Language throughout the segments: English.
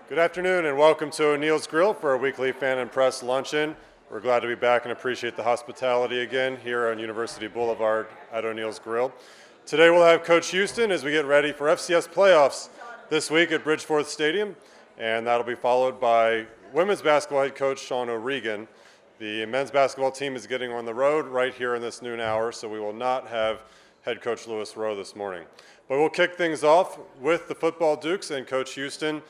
Good afternoon and welcome to O'Neill's Grill for our weekly Fan and Press Luncheon. We're glad to be back and appreciate the hospitality again here on University Boulevard at O'Neill's Grill. Today we'll have Coach Houston as we get ready for FCS playoffs this week at Bridgeforth Stadium, and that'll be followed by women's basketball head coach Sean O'Regan. The men's basketball team is getting on the road right here in this noon hour, so we will not have head coach Lewis Rowe this morning. But we'll kick things off with the football Dukes and Coach Houston.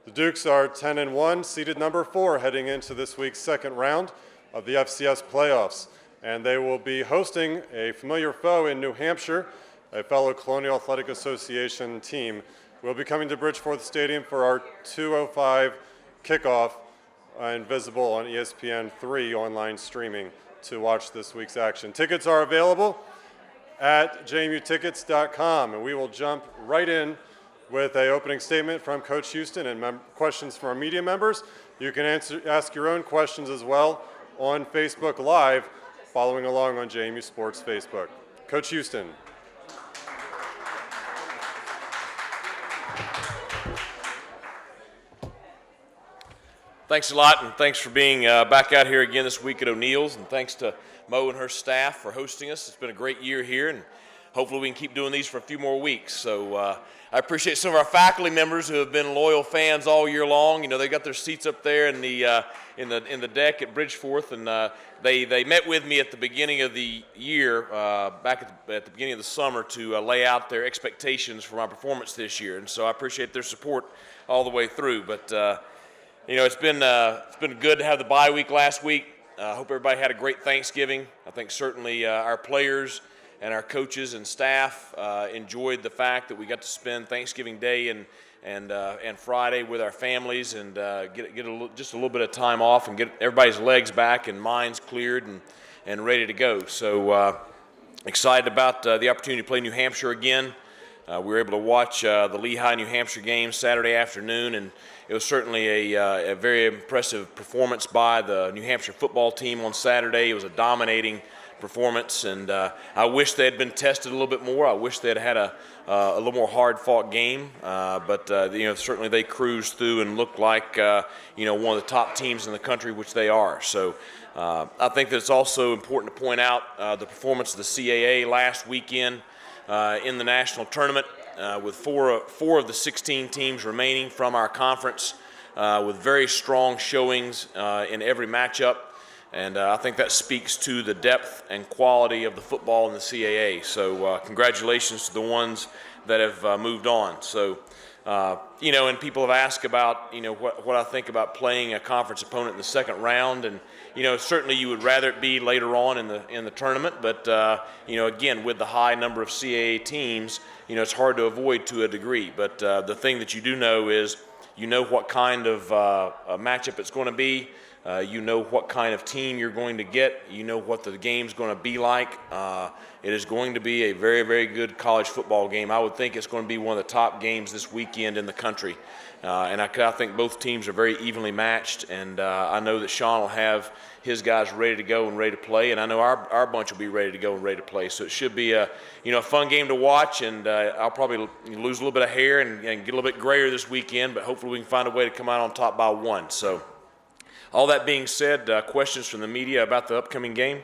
The Dukes are 10-1, seeded number 4 heading into this week's second round of the FCS playoffs. And they will be hosting a familiar foe in New Hampshire, a fellow Colonial Athletic Association team. We'll be coming to Bridgeforth Stadium for our 2:05 kickoff and visible on ESPN3 online streaming to watch this week's action. Tickets are available at jmutickets.com, and we will jump right in with an opening statement from Coach Houston and questions from our media members. You can ask your own questions as well on Facebook Live, following along on JMU Sports Facebook. Coach Houston. Thanks a lot, and thanks for being back out here again this week at O'Neill's, and thanks to Mo and her staff for hosting us. It's been a great year here, and hopefully we can keep doing these for a few more weeks. So I appreciate some of our faculty members who have been loyal fans all year long. You know, they got their seats up there in the deck at Bridgeforth, and they met with me at the beginning of the year, back at the beginning of the summer, to lay out their expectations for my performance this year. And so I appreciate their support all the way through. But you know, it's been good to have the bye week last week. I hope everybody had a great Thanksgiving. I think certainly our players and our coaches and staff enjoyed the fact that we got to spend Thanksgiving Day and Friday with our families and get just a little bit of time off and get everybody's legs back and minds cleared and ready to go. So excited about the opportunity to play New Hampshire again. We were able to watch the Lehigh-New Hampshire game Saturday afternoon, and it was certainly a very impressive performance by the New Hampshire football team on Saturday. It was a dominating performance, and I wish they had been tested a little bit more. I wish they had had a little more hard-fought game, but you know, certainly they cruised through and looked like you know, one of the top teams in the country, which they are. So I think that it's also important to point out the performance of the CAA last weekend in the national tournament, with four of the 16 teams remaining from our conference, with very strong showings in every matchup. And I think that speaks to the depth and quality of the football in the CAA. So congratulations to the ones that have moved on. So, you know, and people have asked about, you know, what I think about playing a conference opponent in the second round. And, you know, certainly you would rather it be later on in the tournament. But, you know, again, with the high number of CAA teams, you know, it's hard to avoid to a degree. But the thing that you do know is you know what kind of a matchup it's going to be. You know what kind of team you're going to get. You know what the game's going to be like. It is going to be a very, very good college football game. I would think it's going to be one of the top games this weekend in the country. And I think both teams are very evenly matched. And I know that Sean will have his guys ready to go and ready to play. And I know our bunch will be ready to go and ready to play. So it should be a fun game to watch. And I'll probably lose a little bit of hair and get a little bit grayer this weekend. But hopefully we can find a way to come out on top by one. So all that being said, questions from the media about the upcoming game?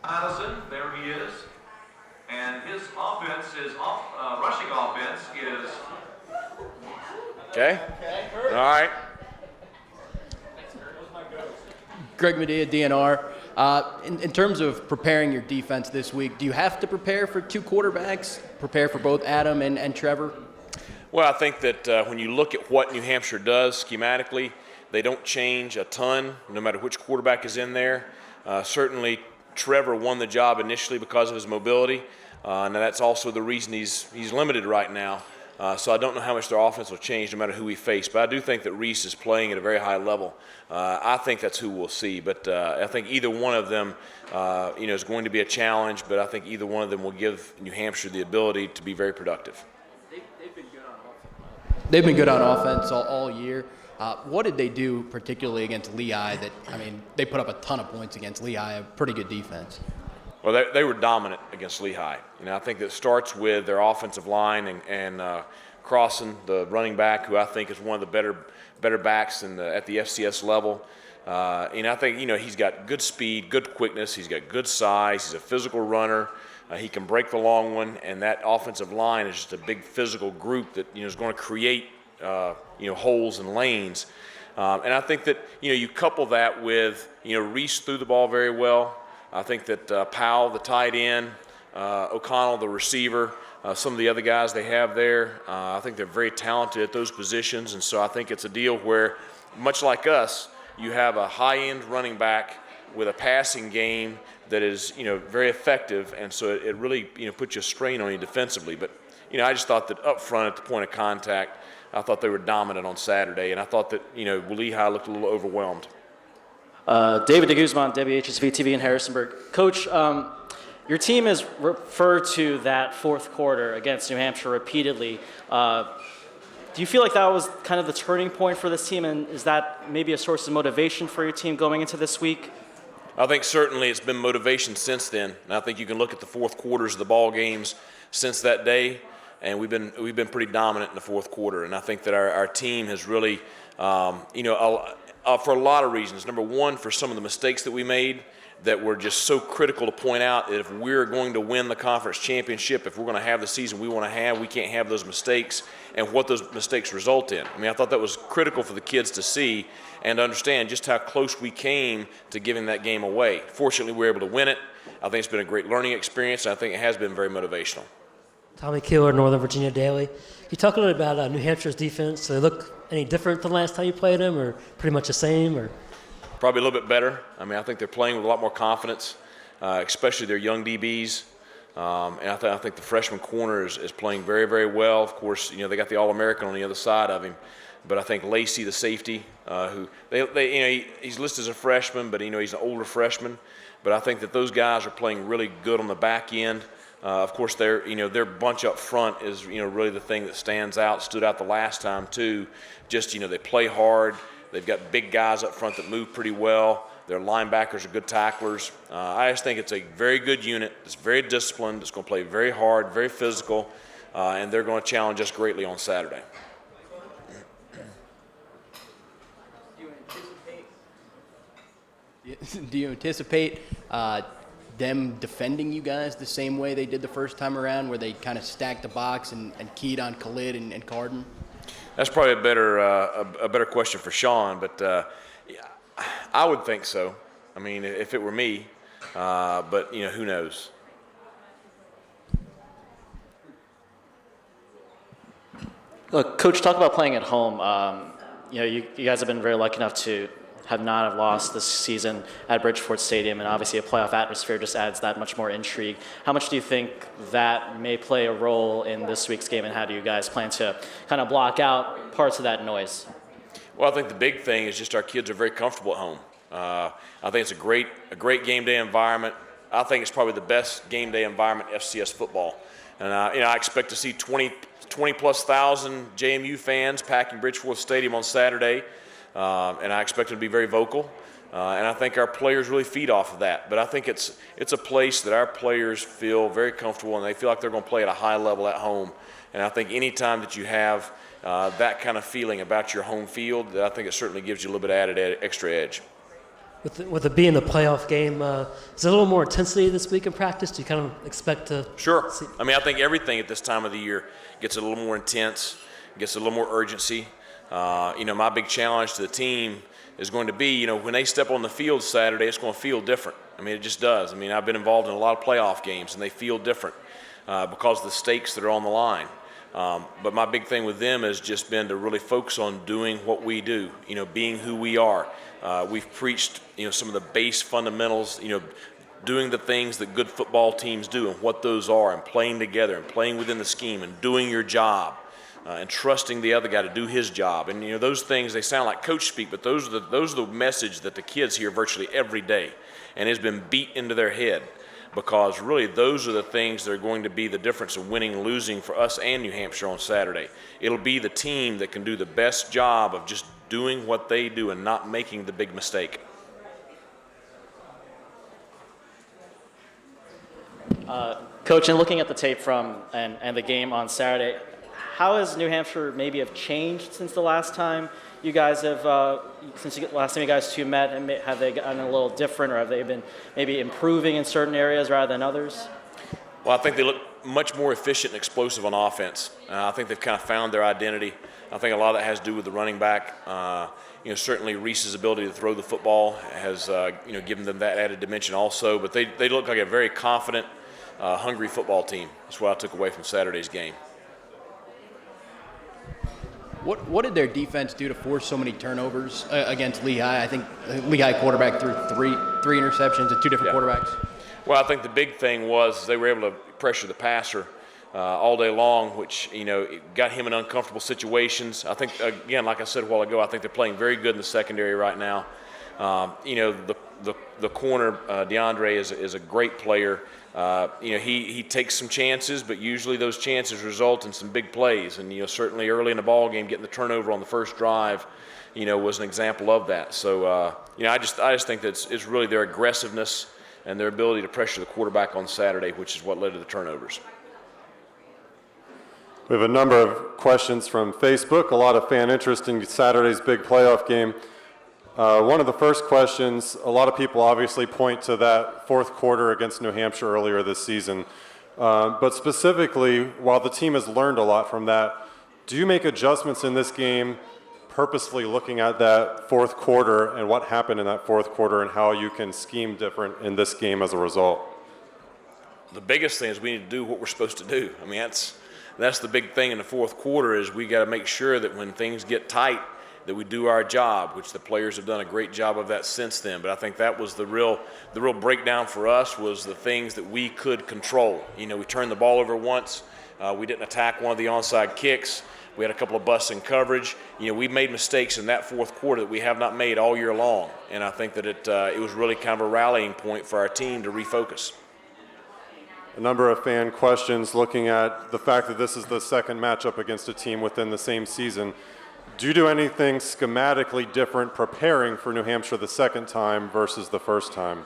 Addison, there he is. And his offense, rushing offense is... Okay. All right. Greg Medea, DNR. In terms of preparing your defense this week, do you have to prepare for two quarterbacks, prepare for both Adam and Trevor? Well, I think that when you look at what New Hampshire does schematically, they don't change a ton, no matter which quarterback is in there. Certainly, Trevor won the job initially because of his mobility. Now, that's also the reason he's limited right now. So I don't know how much their offense will change no matter who we face. But I do think that Reese is playing at a very high level. I think that's who we'll see. But I think either one of them is going to be a challenge. But I think either one of them will give New Hampshire the ability to be very productive. They've been good on offense. They've been good on offense all year. What did they do particularly against Lehigh they put up a ton of points against Lehigh, a pretty good defense? Well, they were dominant against Lehigh. I think that starts with their offensive line and Crossan, the running back, who I think is one of the better backs at the FCS level. And I think, he's got good speed, good quickness. He's got good size. He's a physical runner. He can break the long one, and that offensive line is just a big physical group that, is going to create, holes and lanes. And I think that, you couple that with, Reese threw the ball very well. I think that Powell, the tight end, O'Connell, the receiver, some of the other guys they have there, I think they're very talented at those positions. And so I think it's a deal where, much like us, you have a high-end running back with a passing game that is, very effective. And so it really, puts you a strain on you defensively. But, I just thought that up front at the point of contact, I thought they were dominant on Saturday. And I thought that, Lehigh looked a little overwhelmed. David de Guzman, WHSV TV in Harrisonburg. Coach, your team has referred to that fourth quarter against New Hampshire repeatedly. Do you feel like that was kind of the turning point for this team, and is that maybe a source of motivation for your team going into this week? I think certainly it's been motivation since then, and I think you can look at the fourth quarters of the ball games since that day, and we've been pretty dominant in the fourth quarter. And I think that our team has really, for a lot of reasons. Number one, for some of the mistakes that we made that were just so critical to point out that if we're going to win the conference championship, if we're going to have the season we want to have, we can't have those mistakes and what those mistakes result in. I mean, I thought that was critical for the kids to see and to understand just how close we came to giving that game away. Fortunately, we were able to win it. I think it's been a great learning experience, and I think it has been very motivational. Tommy Keeler, Northern Virginia Daily. Can you talk a little bit about New Hampshire's defense? Do they look any different than last time you played them, or pretty much the same? Or probably a little bit better. I mean, I think they're playing with a lot more confidence, especially their young DBs. And I think the freshman corner is playing very, very well. Of course, they got the All-American on the other side of him. But I think Lacey, the safety, who he's listed as a freshman, but he's an older freshman. But I think that those guys are playing really good on the back end. Of course, their bunch up front is really the thing that stood out the last time too. Just they play hard. They've got big guys up front that move pretty well. Their linebackers are good tacklers. I just think it's a very good unit. It's very disciplined. It's going to play very hard, very physical, and they're going to challenge us greatly on Saturday. Do you anticipate them defending you guys the same way they did the first time around, where they kind of stacked the box and keyed on Khalid and Carden? That's probably a better question for Sean, but I would think so. I mean, if it were me, but who knows? Look, Coach, talk about playing at home. You guys have been very lucky enough to have lost this season at Bridgeport Stadium, and obviously a playoff atmosphere just adds that much more intrigue. How much do you think that may play a role in this week's game, and how do you guys plan to kind of block out parts of that noise? Well, I think the big thing is just our kids are very comfortable at home. I think it's a great game day environment. I think it's probably the best game day environment in FCS football. And I expect to see 20+ thousand JMU fans packing Bridgeport Stadium on Saturday. And I expect them to be very vocal, and I think our players really feed off of that. But I think it's a place that our players feel very comfortable, and they feel like they're going to play at a high level at home. And I think any time that you have that kind of feeling about your home field, I think it certainly gives you a little bit of added extra edge. With it being the playoff game, is there a little more intensity this week in practice? Do you kind of expect to Sure. see? I mean, I think everything at this time of the year gets a little more intense, gets a little more urgency. My big challenge to the team is going to be, when they step on the field Saturday, it's going to feel different. I mean, it just does. I mean, I've been involved in a lot of playoff games, and they feel different because of the stakes that are on the line. But my big thing with them has just been to really focus on doing what we do, being who we are. We've preached, some of the base fundamentals, doing the things that good football teams do and what those are, and playing together and playing within the scheme and doing your job. And trusting the other guy to do his job. And those things, they sound like coach speak, but those are the message that the kids hear virtually every day, and has been beat into their head, because really those are the things that are going to be the difference of winning and losing for us and New Hampshire on Saturday. It'll be the team that can do the best job of just doing what they do and not making the big mistake. Coach, in looking at the tape from and the game on Saturday, how has New Hampshire maybe have changed since the last time you guys have, since the last time you guys two met? And have they gotten a little different, or have they been maybe improving in certain areas rather than others? Well, I think they look much more efficient and explosive on offense. I think they've kind of found their identity. I think a lot of that has to do with the running back. Certainly Reese's ability to throw the football has, given them that added dimension also. But they look like a very confident, hungry football team. That's what I took away from Saturday's game. What did their defense do to force so many turnovers against Lehigh? I think the Lehigh quarterback threw three interceptions at two different quarterbacks. Well, I think the big thing was they were able to pressure the passer all day long, which, it got him in uncomfortable situations. I think, again, like I said a while ago, I think they're playing very good in the secondary right now. The corner, DeAndre, is a great player. He takes some chances, but usually those chances result in some big plays. And, certainly early in the ball game, getting the turnover on the first drive, was an example of that. So, I just think that it's really their aggressiveness and their ability to pressure the quarterback on Saturday, which is what led to the turnovers. We have a number of questions from Facebook, a lot of fan interest in Saturday's big playoff game. One of the first questions, a lot of people obviously point to that fourth quarter against New Hampshire earlier this season. But specifically, while the team has learned a lot from that, do you make adjustments in this game purposely looking at that fourth quarter and what happened in that fourth quarter and how you can scheme different in this game as a result? The biggest thing is we need to do what we're supposed to do. I mean, that's the big thing in the fourth quarter is we got to make sure that when things get tight that we do our job, which the players have done a great job of that since then. But I think that was the real breakdown for us was the things that we could control. We turned the ball over once. We didn't attack one of the onside kicks. We had a couple of busts in coverage. We made mistakes in that fourth quarter that we have not made all year long. And I think that it was really kind of a rallying point for our team to refocus. A number of fan questions looking at the fact that this is the second matchup against a team within the same season. Do you do anything schematically different preparing for New Hampshire the second time versus the first time?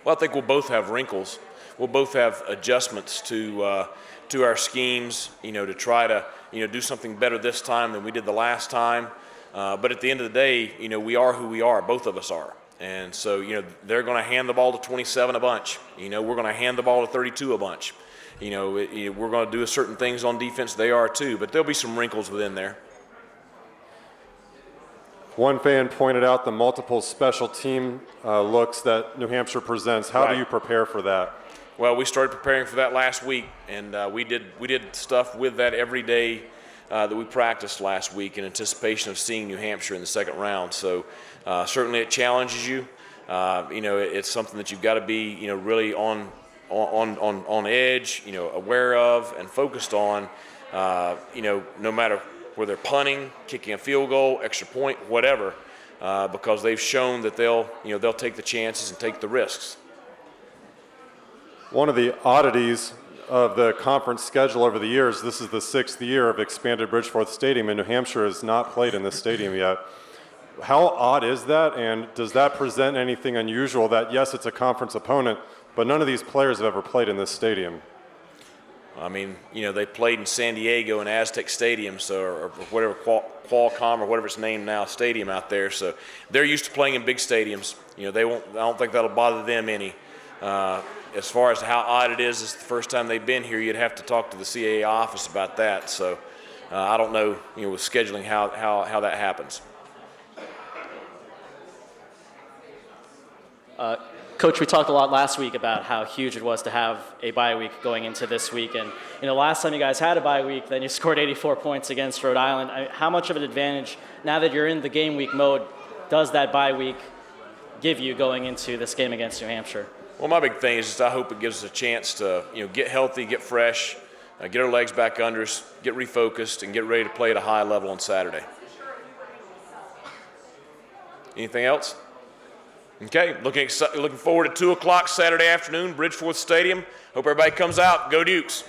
Well, I think we'll both have wrinkles. We'll both have adjustments to our schemes, to try to, do something better this time than we did the last time. But at the end of the day, we are who we are. Both of us are. And so, they're going to hand the ball to 27 a bunch. We're going to hand the ball to 32 a bunch. We're going to do certain things on defense. They are too. But there'll be some wrinkles within there. One fan pointed out the multiple special team looks that New Hampshire presents. How do you prepare for that? Well, we started preparing for that last week, and we did stuff with that every day that we practiced last week in anticipation of seeing New Hampshire in the second round. So certainly it challenges you. It's something that you've got to be, really on edge, aware of and focused on, no matter where they're punting, kicking a field goal, extra point, whatever, because they've shown that they'll take the chances and take the risks. One of the oddities of the conference schedule over the years, this is the 6th year of expanded Bridgeforth Stadium, and New Hampshire has not played in this stadium yet. How odd is that, and does that present anything unusual that, yes, it's a conference opponent, but none of these players have ever played in this stadium? I mean, they played in San Diego in Aztec Stadium, or whatever, Qualcomm or whatever it's named now, stadium out there. So they're used to playing in big stadiums. I don't think that'll bother them any. As far as how odd it is, it's the first time they've been here. You'd have to talk to the CAA office about that. So I don't know, with scheduling how that happens. Coach, we talked a lot last week about how huge it was to have a bye week going into this week. And, last time you guys had a bye week, then you scored 84 points against Rhode Island. How much of an advantage, now that you're in the game week mode, does that bye week give you going into this game against New Hampshire? Well, my big thing is just I hope it gives us a chance to, get healthy, get fresh, get our legs back under us, get refocused, and get ready to play at a high level on Saturday. Anything else? Okay, looking forward to 2 o'clock Saturday afternoon, Bridgeforth Stadium. Hope everybody comes out. Go Dukes.